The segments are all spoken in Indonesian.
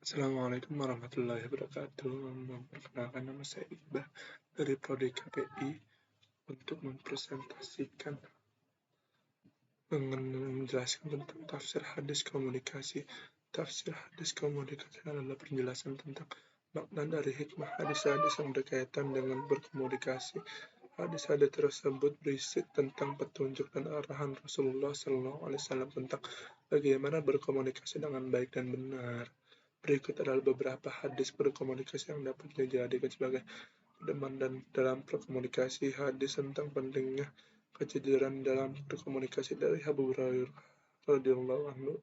Assalamualaikum warahmatullahi wabarakatuh. Memperkenalkan, nama saya Iqbal dari Prodi KPI untuk mempresentasikan dengan menjelaskan tentang tafsir hadis komunikasi. Tafsir hadis komunikasi adalah penjelasan tentang makna dari hikmah hadis-hadis yang berkaitan dengan berkomunikasi. Hadis-hadis tersebut berisi tentang petunjuk dan arahan Rasulullah SAW tentang bagaimana berkomunikasi dengan baik dan benar. Berikut adalah beberapa hadis berkomunikasi yang dapat dijadikan sebagai pedoman dan dalam berkomunikasi. Hadis tentang pentingnya kejujuran dalam berkomunikasi dari Abu Hurairah radhiyallahu anhu.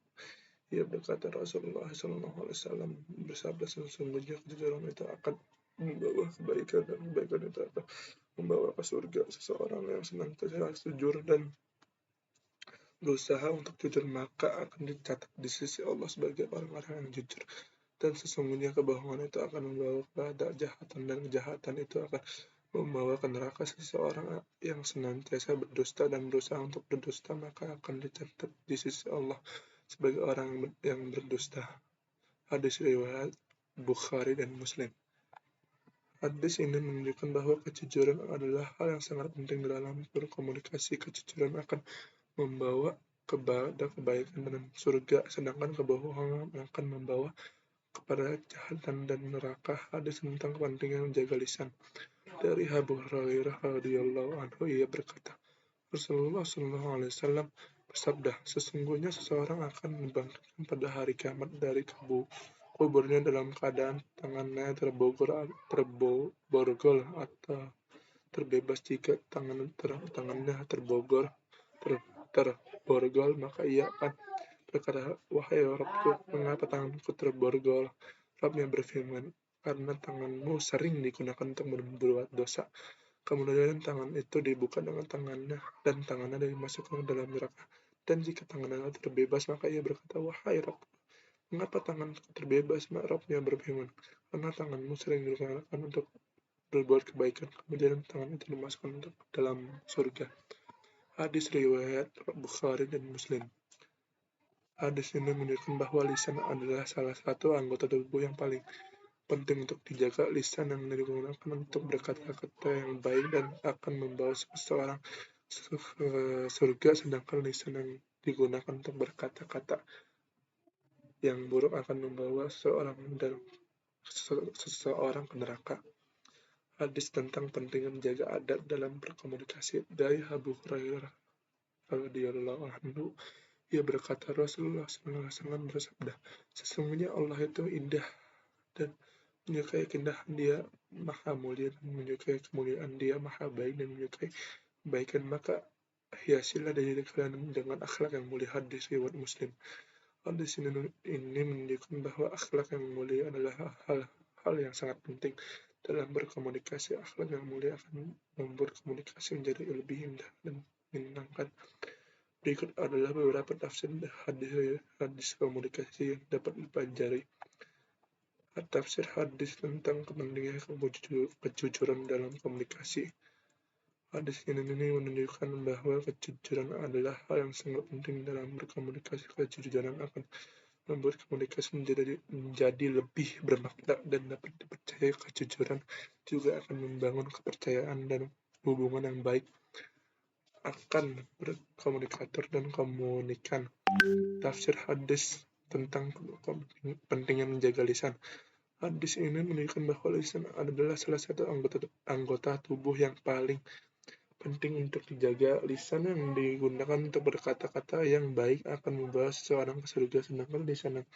Ia berkata, Rasulullah SAW bersabda, sesungguhnya kejujuran itu akan membawa kebaikan dan kebaikan itu akan membawa ke surga. Seseorang yang senantiasa jujur dan berusaha untuk jujur maka akan dicatat di sisi Allah sebagai orang-orang yang jujur. Dan sesungguhnya kebohongan itu akan membawa kepada kejahatan, dan kejahatan itu akan membawa ke neraka. Seseorang yang senantiasa berdusta dan berusaha untuk berdusta maka akan dicatat di sisi Allah sebagai orang yang berdusta. Hadis riwayat Bukhari dan Muslim. Hadis ini menunjukkan bahwa kejujuran adalah hal yang sangat penting dalam berkomunikasi. Kejujuran akan membawa kepada kebaikan dan surga, sedangkan kebohongan akan membawa kepada kejahatan dan neraka. Hadis tentang pentingnya menjaga lisan. Dari Abu Hurairah radhiyallahu anhu, ia berkata, Rasulullah SAW bersabda, sesungguhnya seseorang akan dibangkitkan pada hari kiamat dari kuburnya dalam keadaan tangannya terborgol atau terbebas. Jika tangannya terborgol, maka ia akan berkata, wahai Rabbku, mengapa tanganku terborgol? Rabbnya berfirman, karena tanganmu sering digunakan untuk berbuat dosa. Kemudian tangan itu dibuka dengan tangannya, dan tangannya dimasukkan ke dalam neraka. Dan jika tangannya terbebas, maka ia berkata, wahai Rabbku, mengapa tanganku terbebas? Rabbnya berfirman, karena tanganmu sering digunakan untuk berbuat kebaikan. Kemudian tangan itu dimasukkan untuk dalam surga. Hadis riwayat Bukhari dan Muslim. Hadis ini menunjukkan bahwa lisan adalah salah satu anggota tubuh yang paling penting untuk dijaga. Lisan yang digunakan untuk berkata-kata yang baik dan akan membawa seseorang ke surga, sedangkan lisan yang digunakan untuk berkata-kata yang buruk akan membawa seseorang ke neraka. Hadis tentang pentingnya menjaga adab dalam berkomunikasi. Dari Abu Hurairah radhiyallahu anhu, ia berkata, Rasulullah SAW bersabda, sesungguhnya Allah itu indah dan menyukai keindahan Dia, maha mulia dan menyukai kemuliaan Dia, maha baik dan menyukai kebaikan. Maka hiasilah diri kalian dengan akhlak yang mulia. Hadis riwayat Muslim. Hadis ini menunjukkan bahwa akhlak yang mulia adalah hal yang sangat penting dalam berkomunikasi. Akhlak yang mulia akan membuat komunikasi menjadi lebih indah dan menyenangkan. Berikut adalah beberapa tafsir hadis komunikasi yang dapat dipelajari. Tafsir hadis tentang kepentingan kejujuran dalam komunikasi. Hadis ini menunjukkan bahwa kejujuran adalah hal yang sangat penting dalam berkomunikasi. Kejujuran akan membuat komunikasi menjadi lebih bermakna dan dapat dipercaya. Kejujuran juga akan membangun kepercayaan dan hubungan yang baik akan berkomunikator dan komunikan. Tafsir hadis tentang pentingnya menjaga lisan. Hadis ini menunjukkan bahwa lisan adalah salah satu anggota tubuh yang paling penting untuk dijaga. Lisan yang digunakan untuk berkata-kata yang baik akan membawa seseorang ke surga, sedangkan lisan yang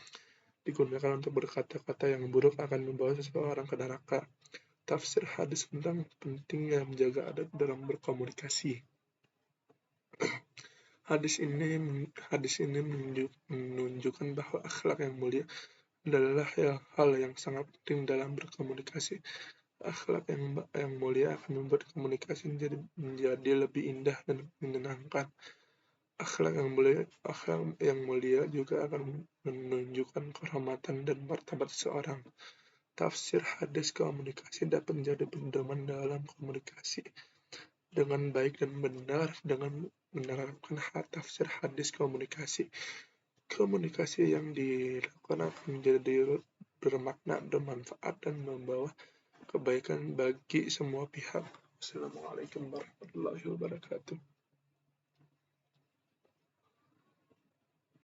digunakan untuk berkata-kata yang buruk akan membawa seseorang ke neraka. Tafsir hadis tentang pentingnya menjaga adab dalam berkomunikasi. Hadis ini menunjukkan bahwa akhlak yang mulia adalah hal yang sangat penting dalam berkomunikasi. Akhlak yang mulia akan membuat komunikasi menjadi lebih indah dan menyenangkan. Akhlak yang mulia juga akan menunjukkan kehormatan dan martabat seseorang. Tafsir hadis komunikasi dapat menjadi pedoman dalam komunikasi dengan baik dan benar. Dengan menerapkan tafsir hadis komunikasi yang dilakukan akan menjadi bermakna, bermanfaat, dan membawa kebaikan bagi semua pihak. Wassalamualaikum warahmatullahi wabarakatuh.